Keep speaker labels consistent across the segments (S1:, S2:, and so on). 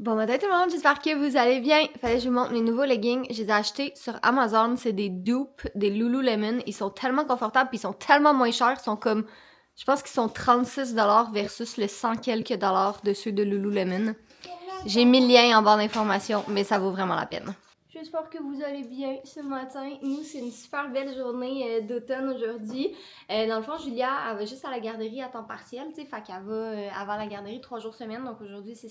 S1: Bon matin tout le monde, j'espère que vous allez bien. Fallait que je vous montre mes nouveaux leggings. Je les ai achetés sur Amazon. C'est des dupes, des Lululemon. Ils sont tellement confortables puis ils sont tellement moins chers. Ils sont comme, je pense qu'ils sont 36$ versus les 100 quelques dollars de ceux de Lululemon. J'ai mis le lien en barre d'informations, mais ça vaut vraiment la peine. J'espère que vous allez bien ce matin. Nous, c'est une super belle journée d'automne aujourd'hui. Dans le fond, Julia, elle va juste à la garderie à temps partiel, tu sais, fait qu'elle va avant la garderie 3 jours semaine. Donc aujourd'hui, c'est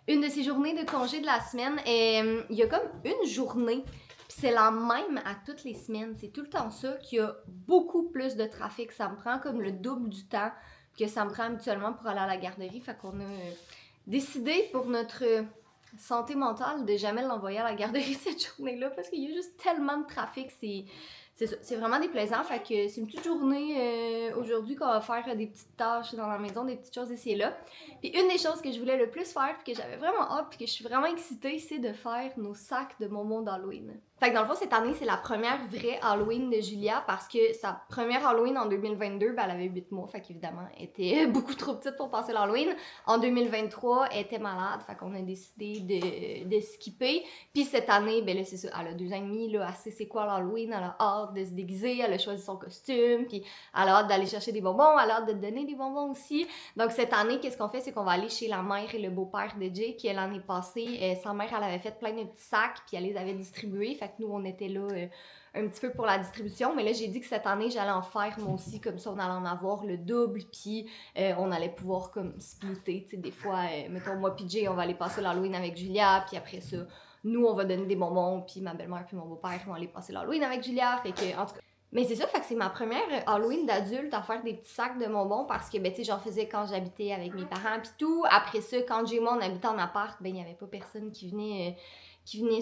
S1: une de ses journées de congé de la semaine. Et il y a comme une journée, puis c'est la même à toutes les semaines. C'est tout le temps ça qu'il y a beaucoup plus de trafic. Ça me prend comme le double du temps que ça me prend habituellement pour aller à la garderie. Fait qu'on a décidé pour notre santé mentale de jamais l'envoyer à la garderie cette journée-là parce qu'il y a juste tellement de trafic, c'est vraiment déplaisant. Fait que c'est une petite journée aujourd'hui qu'on va faire des petites tâches dans la maison, des petites choses ici et là. Puis une des choses que je voulais le plus faire, puis que j'avais vraiment hâte, puis que je suis vraiment excitée, c'est de faire nos sacs de bonbons d'Halloween. Fait que dans le fond, cette année, c'est la première vraie Halloween de Julia parce que sa première Halloween en 2022, ben, elle avait 8 mois, fait qu'évidemment, elle était beaucoup trop petite pour passer l'Halloween. En 2023, elle était malade, fait qu'on a décidé de skipper. Puis cette année, ben là, c'est ça, elle a 2 ans et demi, là, elle sait c'est quoi l'Halloween, elle a hâte de se déguiser, elle a choisi son costume, puis elle a hâte d'aller chercher des bonbons, elle a hâte de donner des bonbons aussi. Donc cette année, qu'est-ce qu'on fait, c'est qu'on va aller chez la mère et le beau-père de Jay, qui l'année passée, sa mère, elle avait fait plein de petits sacs, puis elle les avait distribués, fait que nous, on était là un petit peu pour la distribution, mais là, j'ai dit que cette année, j'allais en faire moi aussi, comme ça, on allait en avoir le double, puis on allait pouvoir comme splitter, tu sais, des fois, mettons, moi puis Jay, on va aller passer l'Halloween avec Julia, puis après ça, nous, on va donner des bonbons, puis ma belle-mère puis mon beau-père vont aller passer l'Halloween avec Julia, fait que, en tout cas, mais c'est ça, fait que c'est ma première Halloween d'adulte à faire des petits sacs de bonbons parce que, ben, tu sais, j'en faisais quand j'habitais avec mes parents pis tout. Après ça, quand Jay et moi, on habitait en appart, ben, il n'y avait pas personne qui venait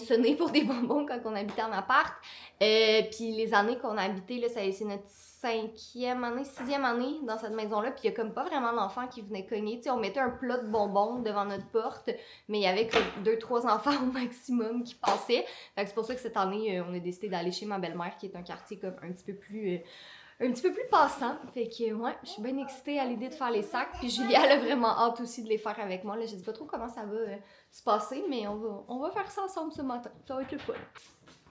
S1: sonner pour des bonbons quand on habitait en appart. Puis les années qu'on a habité, là, c'est notre 5e année, 6e année dans cette maison-là, puis il y a comme pas vraiment d'enfants qui venaient cogner. Tu sais, on mettait un plat de bonbons devant notre porte, mais il y avait comme 2-3 enfants au maximum qui passaient. Fait que c'est pour ça que cette année, on a décidé d'aller chez ma belle-mère, qui est un quartier comme un petit peu plus passant. Fait que, ouais, je suis bien excitée à l'idée de faire les sacs. Puis Julia, elle a vraiment hâte aussi de les faire avec moi. Là, je sais pas trop comment ça va se passer, mais on va faire ça ensemble ce matin. Ça va être le fun.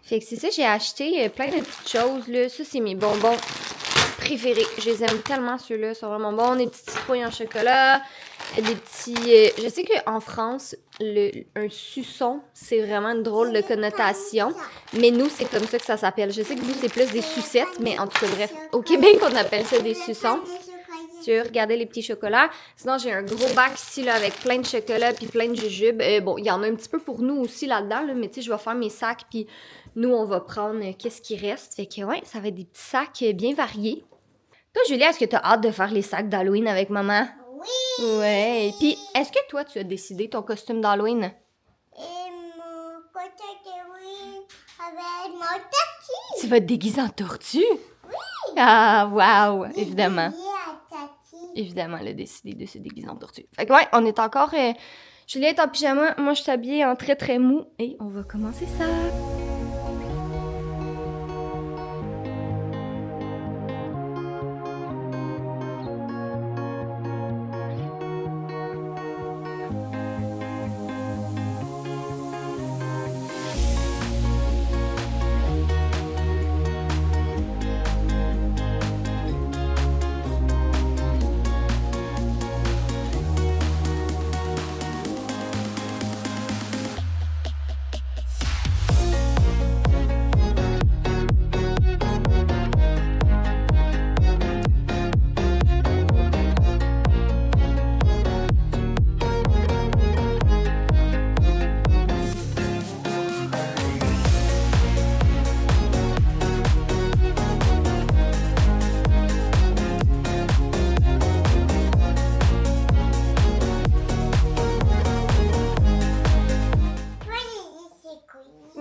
S1: Fait que c'est ça, j'ai acheté plein de petites choses, là. Ça, c'est mes bonbons préférés. Je les aime tellement, ceux-là. Ils sont vraiment bons. Des petites citrouilles en chocolat. Des petits... je sais qu'en France, un suçon, c'est vraiment une drôle de connotation. Mais nous, c'est comme ça que ça s'appelle. Je sais que vous, c'est plus des sucettes, mais en tout cas, bref. Au Québec, on appelle ça des suçons. Tu veux regarder les petits chocolats. Sinon, j'ai un gros bac ici là, avec plein de chocolats puis plein de jujubes. Bon, il y en a un petit peu pour nous aussi là-dedans, là, mais tu sais, je vais faire mes sacs puis nous, on va prendre qu'est-ce qui reste. Fait que ouais, ça va être des petits sacs bien variés. Toi, Julia, est-ce que tu as hâte de faire les sacs d'Halloween avec maman?
S2: Oui!
S1: Ouais. Puis, est-ce que toi, tu as décidé ton costume d'Halloween?
S2: Et mon côté oui, avec mon tati.
S1: Tu vas te déguiser en tortue?
S2: Oui!
S1: Ah, wow! Évidemment.
S2: Tati.
S1: Évidemment, elle a décidé de se déguiser en tortue. Fait que ouais, on est encore... Julia est en pyjama, moi je suis habillée en très très mou. Et on va commencer ça!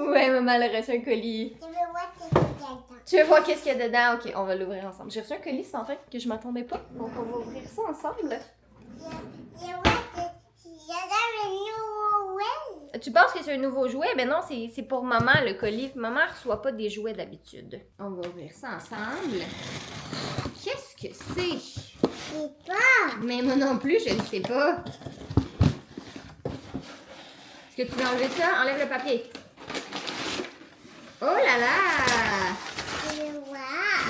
S1: Ouais, maman, elle a reçu un colis.
S2: Je veux voir tes dedans.
S1: Tu veux voir qu'est-ce qu'il y a dedans? Ok, on va l'ouvrir ensemble. J'ai reçu un colis, c'est en fait que je m'attendais pas. Donc, on va ouvrir ça ensemble.
S2: Il y a un nouveau jouet.
S1: Tu penses que c'est un nouveau jouet? Ben non, c'est pour maman, le colis. Maman ne reçoit pas des jouets d'habitude. On va ouvrir ça ensemble. Qu'est-ce que c'est?
S2: Je sais pas.
S1: Mais moi non plus, je ne sais pas. Est-ce que tu veux enlever ça? Enlève le papier. Oh là là!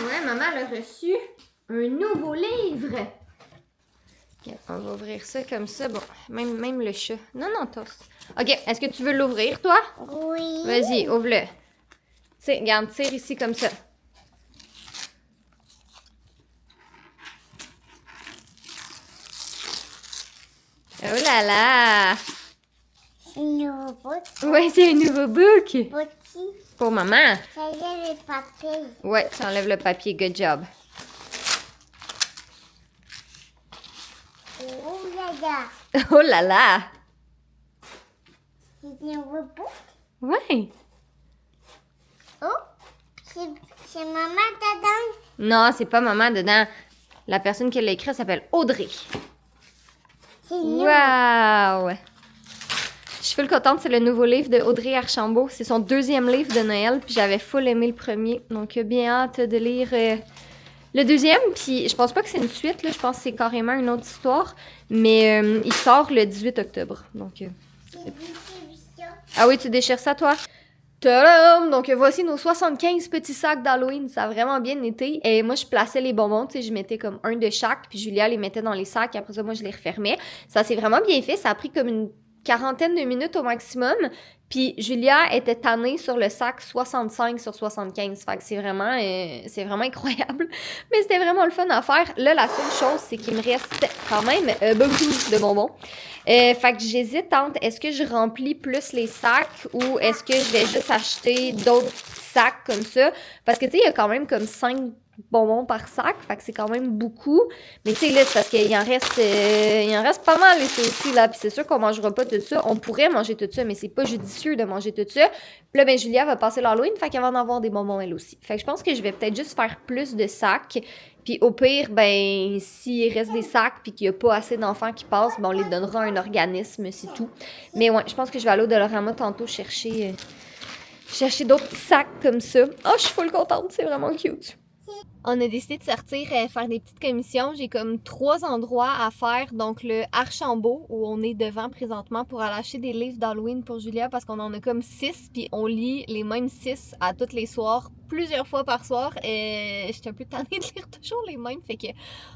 S1: Ouais, maman elle a reçu un nouveau livre. Ok, on va ouvrir ça comme ça. Bon, même le chat. Non, Tos. Ok, est-ce que tu veux l'ouvrir, toi?
S2: Oui.
S1: Vas-y, ouvre-le. Tiens, regarde, tire ici comme ça. Oh là là!
S2: C'est un nouveau book.
S1: Ouais, c'est un nouveau book.
S2: Petit.
S1: Pour maman.
S2: Ça y est, le papier.
S1: Ouais, tu enlèves le papier. Good job.
S2: Oh là là.
S1: Oh là là!
S2: C'est un nouveau book.
S1: Ouais.
S2: Oh, c'est maman dedans.
S1: Non, c'est pas maman dedans. La personne qui l'a écrit s'appelle Audrey.
S2: C'est nous.
S1: Wow! Je suis full contente, c'est le nouveau livre de Audrey Archambault. C'est son 2e livre de Noël, puis j'avais full aimé le premier. Donc, bien hâte de lire le 2e. Puis, je pense pas que c'est une suite, là. Je pense que c'est carrément une autre histoire. Mais il sort le 18 octobre. Donc,
S2: C'est ça.
S1: ah oui, tu déchires ça, toi? Tadam! Donc, voici nos 75 petits sacs d'Halloween. Ça a vraiment bien été. Et moi, je plaçais les bonbons, tu sais, je mettais comme un de chaque, puis Julia les mettait dans les sacs. Après ça, moi, je les refermais. Ça s'est vraiment bien fait. Ça a pris comme une quarantaine de minutes au maximum. Puis Julia était tannée sur le sac 65 sur 75. Fait que c'est vraiment incroyable. Mais c'était vraiment le fun à faire. Là, la seule chose, c'est qu'il me reste quand même beaucoup de bonbons. Fait que j'hésite entre est-ce que je remplis plus les sacs ou est-ce que je vais juste acheter d'autres sacs comme ça. Parce que tu sais, il y a quand même comme 5 bonbons par sac, fait que c'est quand même beaucoup. Mais tu sais, là, c'est parce qu'il en reste pas mal, ça aussi, là. Puis c'est sûr qu'on mangera pas tout ça. On pourrait manger tout ça, mais c'est pas judicieux de manger tout ça. Puis là, ben, Julia va passer l'Halloween, fait qu'elle va en avoir des bonbons, elle aussi. Fait que je pense que je vais peut-être juste faire plus de sacs. Puis au pire, ben, s'il reste des sacs puis qu'il y a pas assez d'enfants qui passent, ben, on les donnera à un organisme, c'est tout. Mais ouais, je pense que je vais aller au Dollarama tantôt chercher d'autres petits sacs comme ça. Oh, je suis full contente, c'est vraiment cute. On a décidé de sortir faire des petites commissions. J'ai comme 3 endroits à faire. Donc le Archambault, où on est devant présentement pour aller acheter des livres d'Halloween pour Julia parce qu'on en a comme 6. Puis on lit les mêmes 6 à tous les soirs, plusieurs fois par soir. J'étais un peu tannée de lire toujours les mêmes. Fait que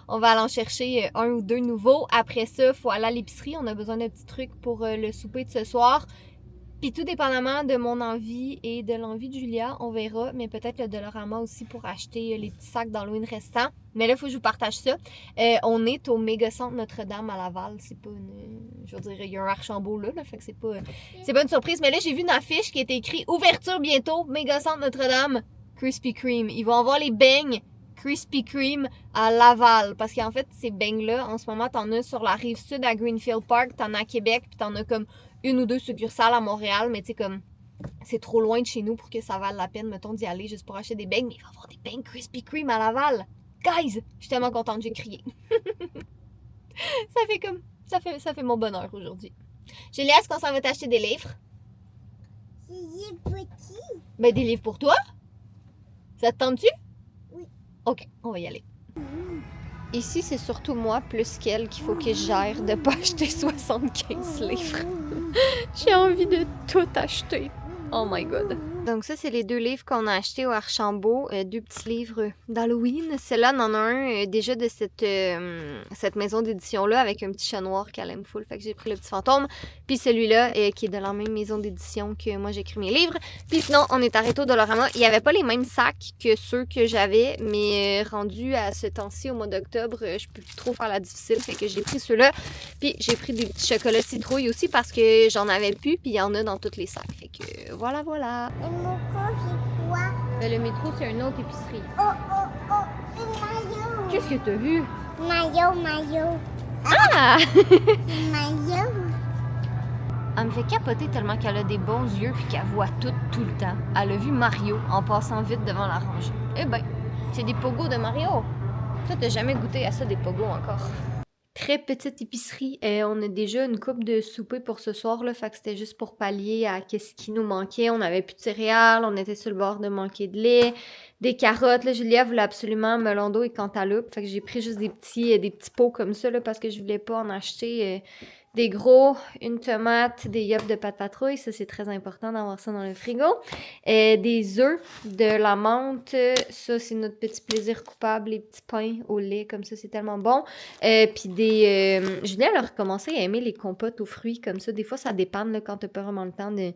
S1: on va aller en chercher 1 ou 2 nouveaux. Après ça, il faut aller à l'épicerie. On a besoin de petits trucs pour le souper de ce soir. Puis tout dépendamment de mon envie et de l'envie de Julia, on verra. Mais peut-être le Dollarama aussi pour acheter les petits sacs d'Halloween restants. Mais là, il faut que je vous partage ça. On est au Mégacentre Notre-Dame à Laval. C'est pas une... Je veux dire, il y a un Archambault là. Fait que c'est pas une surprise. Mais là, j'ai vu une affiche qui était écrit « Ouverture bientôt, Mégacentre Notre-Dame, Krispy Kreme ». Ils vont avoir les beignes Krispy Kreme à Laval. Parce qu'en fait, ces beignes-là, en ce moment, t'en as sur la rive sud à Greenfield Park, t'en as à Québec, puis t'en as comme 1 ou 2 succursales à Montréal, mais tu sais, comme, c'est trop loin de chez nous pour que ça vale la peine, mettons, d'y aller juste pour acheter des beignes. Mais il va y avoir des beignes Krispy Kreme à Laval. Guys, je suis tellement contente, j'ai crié. Ça fait mon bonheur aujourd'hui. Julia, est-ce qu'on s'en va t'acheter des livres?
S2: C'est petit.
S1: Ben, des livres pour toi? Ça te tente-tu?
S2: Oui.
S1: Ok, on va y aller. Ici, c'est surtout moi plus qu'elle qu'il faut que je gère de pas acheter 75 livres. J'ai envie de tout acheter. Oh my god. Donc ça, c'est les 2 livres qu'on a achetés au Archambault. 2 petits livres d'Halloween. Celle-là, on en a un déjà de cette maison d'édition-là avec un petit chat noir qu'elle aime full. Fait que j'ai pris le petit fantôme. Puis celui-là, qui est de la même maison d'édition que moi, j'écris mes livres. Puis sinon, on est arrêté au Dollarama. Il n'y avait pas les mêmes sacs que ceux que j'avais, mais rendu à ce temps-ci, au mois d'octobre, je peux plus trop faire la difficile. Fait que j'ai pris ceux-là. Puis j'ai pris des petits chocolats citrouille aussi parce que j'en avais plus. Puis il y en a dans tous les sacs. Fait que voilà.
S2: Et mon corps, c'est quoi?
S1: Le métro, c'est une autre épicerie.
S2: Oh, oh, oh, le maillot.
S1: Qu'est-ce que t'as vu?
S2: Maillot.
S1: Ah!
S2: Maillot.
S1: Elle me fait capoter tellement qu'elle a des bons yeux puis qu'elle voit tout le temps. Elle a vu Mario en passant vite devant la rangée. Eh ben, c'est des pogos de Mario. Toi, t'as jamais goûté à ça, des pogos encore. Très petite épicerie. On a déjà une coupe de souper pour ce soir, là, fait que c'était juste pour pallier à qu'est-ce qui nous manquait. On avait plus de céréales, on était sur le bord de manquer de lait, des carottes. Là, Julia voulait absolument melon d'eau et cantaloupe, fait que j'ai pris juste des petits pots comme ça, là, parce que je voulais pas en acheter des gros, une tomate, des yeux de pâte patrouille, ça c'est très important d'avoir ça dans le frigo. Des œufs, de la menthe, ça c'est notre petit plaisir coupable, les petits pains au lait, comme ça c'est tellement bon. Puis Julien elle a recommencé à aimer les compotes aux fruits, comme ça, des fois ça dépanne là, quand t'as pas vraiment le temps de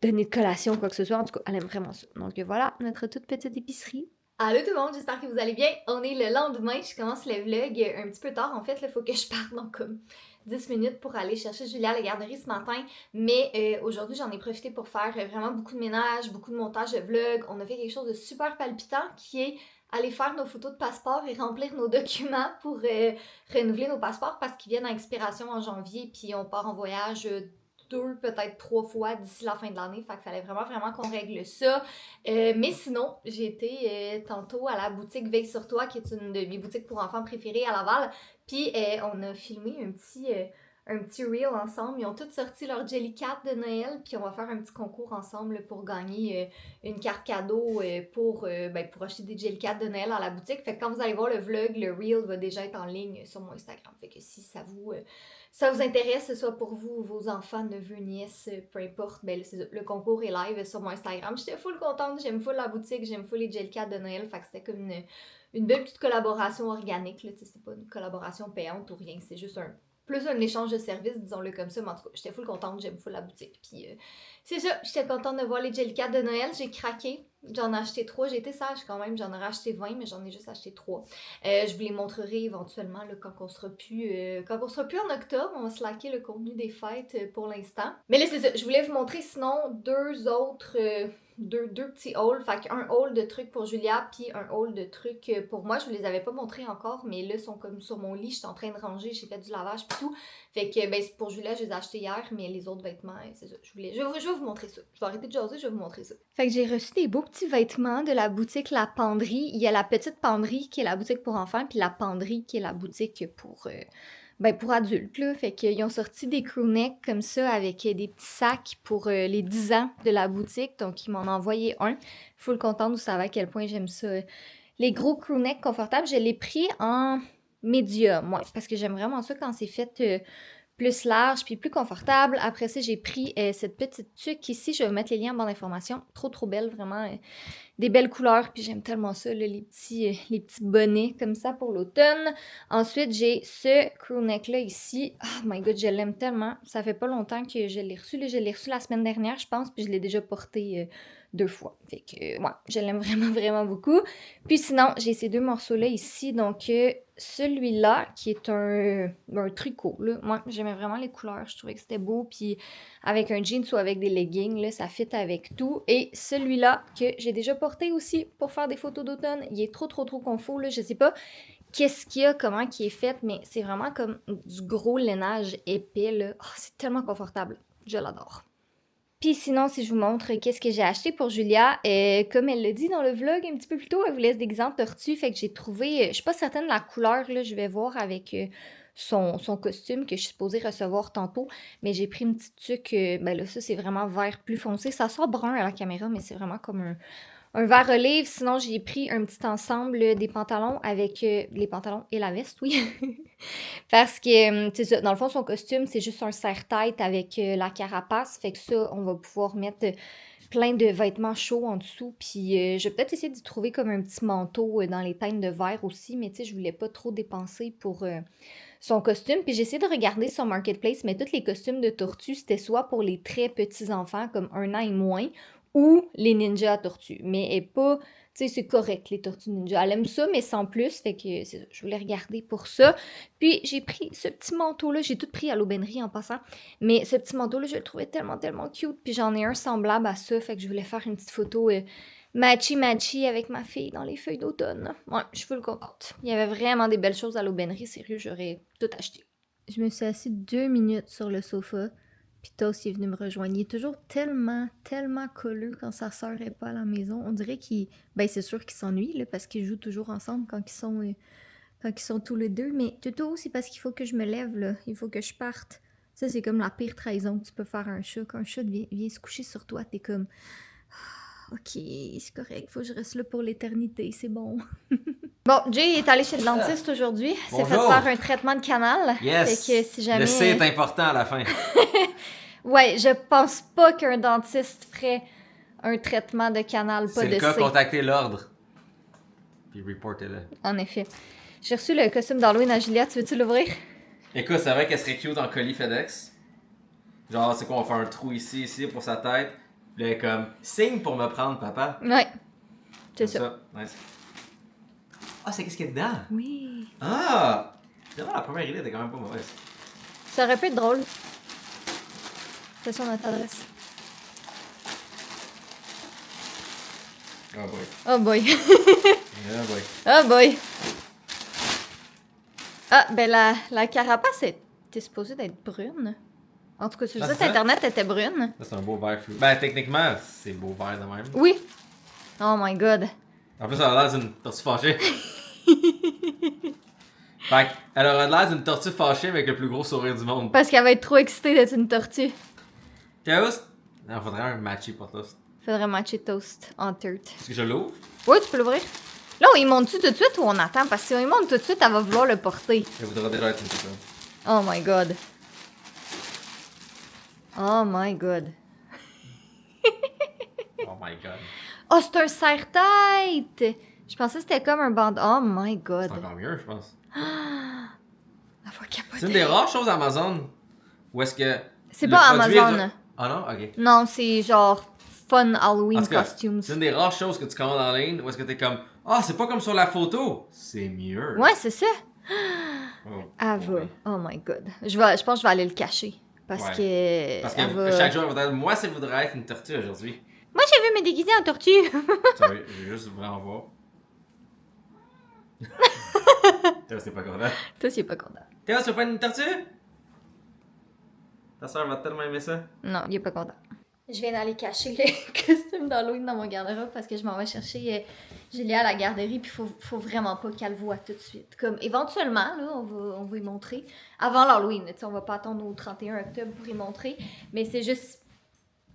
S1: donner de collation ou quoi que ce soit, en tout cas elle aime vraiment ça. Donc voilà, notre toute petite épicerie. Allô tout le monde, j'espère que vous allez bien. On est le lendemain, je commence le vlog un petit peu tard. En fait, il faut que je parte donc comme 10 minutes pour aller chercher Julia à la garderie ce matin. Mais aujourd'hui, j'en ai profité pour faire vraiment beaucoup de ménage, beaucoup de montage de vlog. On a fait quelque chose de super palpitant qui est aller faire nos photos de passeport et remplir nos documents pour renouveler nos passeports parce qu'ils viennent à expiration en janvier puis on part en voyage 2, peut-être 3 fois d'ici la fin de l'année. Fait qu'il fallait vraiment qu'on règle ça. Mais sinon, j'ai été tantôt à la boutique Veille sur toi, qui est une de mes boutiques pour enfants préférées à Laval. Puis on a filmé un petit reel ensemble. Ils ont tous sorti leur Jellycat de Noël. Puis on va faire un petit concours ensemble pour gagner une carte cadeau pour acheter des Jellycats de Noël à la boutique. Fait que quand vous allez voir le vlog, le reel va déjà être en ligne sur mon Instagram. Fait que si ça vous intéresse, soit pour vous ou vos enfants, neveux, nièces, peu importe, ben le concours est live sur mon Instagram. J'étais full contente, j'aime full la boutique, j'aime full les Jellycats de Noël, fait que c'était comme une belle petite collaboration organique, là, c'est pas une collaboration payante ou rien, c'est juste plus un échange de services, disons-le comme ça, mais en tout cas, j'étais full contente, j'aime full la boutique, puis c'est ça, j'étais contente de voir les Jellycats de Noël, j'ai craqué, j'en ai acheté 3, j'ai été sage quand même, j'en aurais acheté 20, mais j'en ai juste acheté 3. Je vous les montrerai éventuellement là, quand on sera plus en octobre, on va slacker le contenu des fêtes pour l'instant. Mais là c'est ça, je voulais vous montrer sinon deux autres deux petits hauls, fait qu'un haul de trucs pour Julia puis un haul de trucs pour moi. Je vous les avais pas montrés encore, mais là ils sont comme sur mon lit, je suis en train de ranger, j'ai fait du lavage pis tout. Fait que ben pour Julia, je les ai achetés hier, mais les autres vêtements, c'est ça. Je vais vous montrer ça. Je vais arrêter de jaser, je vais vous montrer ça. Fait que j'ai reçu des beaux petits vêtements de la boutique La Penderie. Il y a la petite penderie qui est la boutique pour enfants, puis la penderie qui est la boutique pour adultes, là. Fait qu'ils ont sorti des crewnecks comme ça avec des petits sacs pour les 10 ans de la boutique. Donc, ils m'en ont envoyé un. Full contente, vous savez à quel point j'aime ça. Les gros crewnecks confortables, je l'ai pris en médium, ouais, parce que j'aime vraiment ça quand c'est fait plus large puis plus confortable. Après ça, j'ai pris cette petite tuque ici. Je vais mettre les liens en barre d'informations. Trop belle, vraiment. Des belles couleurs, puis j'aime tellement ça, là, les petits bonnets comme ça pour l'automne. Ensuite, j'ai ce crewneck-là ici. Oh my god, je l'aime tellement. Ça fait pas longtemps que je l'ai reçu. Là, je l'ai reçu la semaine dernière, je pense, puis je l'ai déjà porté 2 fois. Fait que, ouais, je l'aime vraiment beaucoup. Puis sinon, j'ai ces 2 morceaux-là ici. Donc, celui-là, qui est un tricot, là. Moi, j'aimais vraiment les couleurs. Je trouvais que c'était beau. Puis avec un jeans ou avec des leggings, là, ça fit avec tout. Et celui-là, que j'ai déjà porté aussi pour faire des photos d'automne, il est trop confort, là. Je sais pas qu'est-ce qu'il y a, comment qui est fait, mais c'est vraiment comme du gros lainage épais, là. Oh, c'est tellement confortable. Je l'adore. Puis sinon, si je vous montre qu'est-ce que j'ai acheté pour Julia, comme elle l'a dit dans le vlog un petit peu plus tôt, elle voulait se déguiser en tortue, fait que j'ai trouvé, je suis pas certaine de la couleur, là, je vais voir avec son costume que je suis supposée recevoir tantôt, mais j'ai pris une petite tuque, ben là ça c'est vraiment vert plus foncé, ça sort brun à la caméra, mais c'est vraiment comme un vert olive. Sinon, j'ai pris un petit ensemble des pantalons avec les pantalons et la veste, oui. Parce que, c'est ça, dans le fond, son costume, c'est juste un serre-tête avec la carapace. Fait que ça, on va pouvoir mettre plein de vêtements chauds en dessous. Puis, je vais peut-être essayer d'y trouver comme un petit manteau dans les teintes de verre aussi. Mais tu sais, je voulais pas trop dépenser pour son costume. Puis, j'ai essayé de regarder sur Marketplace, mais tous les costumes de tortue, c'était soit pour les très petits enfants, comme 1 an et moins, ou les ninjas à tortues. Mais elle est pas, tu sais, c'est correct, les tortues ninja. Elle aime ça, mais sans plus, fait que je voulais regarder pour ça. Puis j'ai pris ce petit manteau-là, j'ai tout pris à l'aubainerie en passant, mais ce petit manteau-là, je le trouvais tellement cute, puis j'en ai un semblable à ça, fait que je voulais faire une petite photo matchy avec ma fille dans les feuilles d'automne. Ouais, je suis full contente. Il y avait vraiment des belles choses à l'aubainerie, sérieux, j'aurais tout acheté. Je me suis assise 2 minutes sur le sofa. Puis Toast est venu me rejoindre. Il est toujours tellement colleux quand sa sœur est pas à la maison. On dirait qu'il... Ben, c'est sûr qu'ils s'ennuient, là, parce qu'ils jouent toujours ensemble quand ils sont tous les deux. Mais Toto, c'est parce qu'il faut que je me lève, là. Il faut que je parte. Ça, c'est comme la pire trahison que tu peux faire à un chat. Quand un chat vient se coucher sur toi, t'es comme... Ok, c'est correct. Faut que je reste là pour l'éternité, c'est bon. Bon, Jay est allé chez le dentiste aujourd'hui. C'est fait
S3: Bonjour.
S1: faire un traitement de canal.
S3: Yes!
S1: Fait que si jamais...
S3: Le C est important à la fin.
S1: Ouais, je pense pas qu'un dentiste ferait un traitement de canal, pas
S3: C'est
S1: de
S3: le cas,
S1: C.
S3: contactez l'ordre. Puis reportez-le.
S1: En effet. J'ai reçu le costume d'Halloween à Julia, tu veux-tu l'ouvrir?
S3: Écoute, c'est vrai qu'elle serait cute en colis FedEx. Genre, c'est quoi, on va faire un trou ici pour sa tête. Puis là, elle est comme, signe pour me prendre, papa.
S1: Ouais. C'est
S3: Comme
S1: ça.
S3: Nice. Ah, c'est qu'est-ce qu'il y a dedans?
S1: Oui.
S3: Ah! Finalement, la première idée était quand même pas mauvaise.
S1: Ça aurait pu être drôle. C'est sur notre adresse.
S3: Oh boy.
S1: Oh boy.
S3: Oh boy.
S1: Oh boy. Ah, ben la carapace était supposée d'être brune. En tout cas, sur le
S3: Ah,
S1: site
S3: c'est ça?
S1: internet, elle était brune.
S3: Ça, c'est un beau vert flou. Ben, techniquement, c'est beau vert de même.
S1: Oui. Oh my god.
S3: En plus, elle a l'air d'une tortue fâchée. Fait elle aurait l'air d'une tortue fâchée avec le plus gros sourire du monde.
S1: Parce qu'elle va être trop excitée d'être une tortue.
S3: Toast? Non, faudrait un matchy pour toast.
S1: Faudrait matcher toast en tarte.
S3: Est-ce que je l'ouvre?
S1: Oui, tu peux l'ouvrir. Là, il monte-tu tout de suite ou on attend? Parce que si on y monte tout de suite, elle va vouloir le porter.
S3: Elle voudra déjà être une petite.
S1: Oh my god. Oh my god.
S3: Oh my god.
S1: Oh, c'est un serre-tête! Je pensais que c'était comme un bandeau. Oh my god.
S3: C'est encore mieux, je pense.
S1: Elle va capoter.
S3: C'est une des rares choses Amazon où est-ce que.
S1: C'est
S3: le
S1: pas
S3: produit
S1: Amazon.
S3: est- Ah non? Ok.
S1: Non, c'est genre fun Halloween
S3: En tout cas,
S1: costumes.
S3: c'est une des rares choses que tu commandes en ligne où est-ce que t'es comme, ah, c'est pas comme sur la photo. C'est mieux.
S1: Ouais, c'est ça.
S3: Oh,
S1: Elle va.
S3: ouais.
S1: Oh my god. Je pense que je vais aller le cacher. Parce
S3: Ouais.
S1: que.
S3: Parce
S1: elle
S3: que
S1: va-
S3: chaque jour, elle va dire, moi, ça voudrait être une tortue aujourd'hui.
S1: Moi, j'ai vu me déguiser en tortue.
S3: Ça va, je vais juste vraiment voir. Toi, c'est pas content.
S1: Toi, c'est pas content.
S3: Théo, tu veux pas une tortue? Ta soeur va tellement aimer ça.
S1: Non, il est pas content. Je viens d'aller cacher le costume d'Halloween dans mon garde-robe parce que je m'en vais chercher Julia à la garderie puis faut vraiment pas qu'elle le voie tout de suite. Comme éventuellement, là, on va y montrer. Avant l'Halloween, tu sais, on va pas attendre au 31 octobre pour y montrer. Mais c'est juste...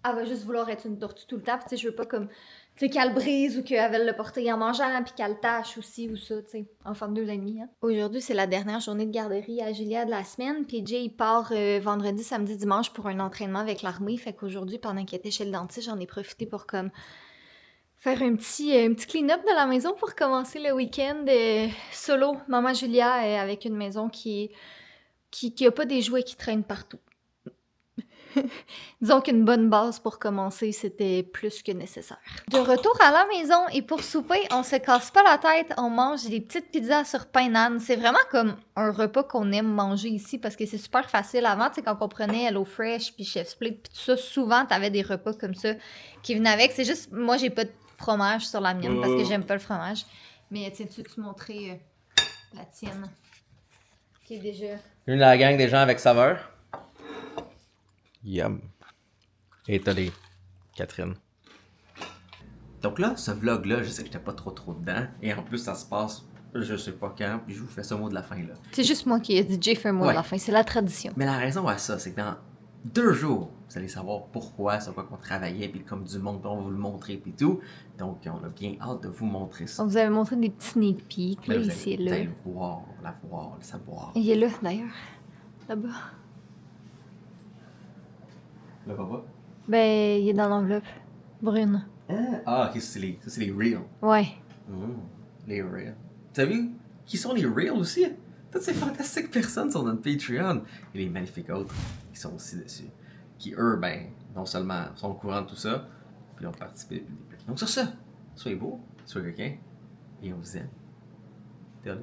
S1: Elle va juste vouloir être une tortue tout le temps. Puis tu sais, je veux pas comme... Tu sais, qu'elle brise ou qu'elle veuille le porter en mangeant puis qu'elle tâche aussi ou ça, tu sais. Enfant de 2 ans et demi, hein. Aujourd'hui, c'est la dernière journée de garderie à Julia de la semaine. Puis Jay, il part vendredi, samedi, dimanche pour un entraînement avec l'armée. Fait qu'aujourd'hui, pendant qu'il était chez le dentiste, j'en ai profité pour comme faire un petit clean-up de la maison pour commencer le week-end solo. Maman Julia avec une maison qui a pas des jouets qui traînent partout. Disons qu'une bonne base pour commencer, c'était plus que nécessaire. De retour à la maison et pour souper, on se casse pas la tête, on mange des petites pizzas sur pain nan. C'est vraiment comme un repas qu'on aime manger ici parce que c'est super facile. Avant, tu sais, quand on prenait Hello Fresh puis Chef Split puis tout ça, souvent t'avais des repas comme ça qui venaient avec. C'est juste, moi j'ai pas de fromage sur la mienne parce que j'aime pas le fromage. Mais tiens, tu veux te montrer la tienne qui est déjà...
S3: Une de la gang des gens avec saveur. Yum. Et t'as les Catherine. Donc là, ce vlog-là, je sais que j'étais pas trop dedans. Et en plus, ça se passe, je sais pas quand. Puis je vous fais ce mot de la fin, là.
S1: C'est juste moi qui ai dit Jay fait un mot
S3: Ouais.
S1: de la fin, c'est la tradition.
S3: Mais la raison à ça, c'est que dans 2 jours, vous allez savoir pourquoi, sur quoi qu'on travaillait, puis comme du monde, puis on va vous le montrer, puis tout. Donc, on a bien hâte de vous montrer ça.
S1: On vous avait montré des petits sneak peeks, là,
S3: Mais vous
S1: ici et
S3: allez
S1: là.
S3: peut-être le voir, le savoir.
S1: Il est là, d'ailleurs. Là-bas.
S3: Le papa?
S1: Ben, il est dans l'enveloppe. Brune.
S3: Ah, ok, ça c'est les real.
S1: Ouais.
S3: Les real. T'as vu qui sont les real aussi? Toutes ces fantastiques personnes sont dans notre Patreon. Et les magnifiques autres qui sont aussi dessus. Qui, eux, ben, non seulement sont au courant de tout ça, puis ont participé depuis le début. Donc sur ça, soyez beaux, soyez coquins, et on vous aime. T'es là?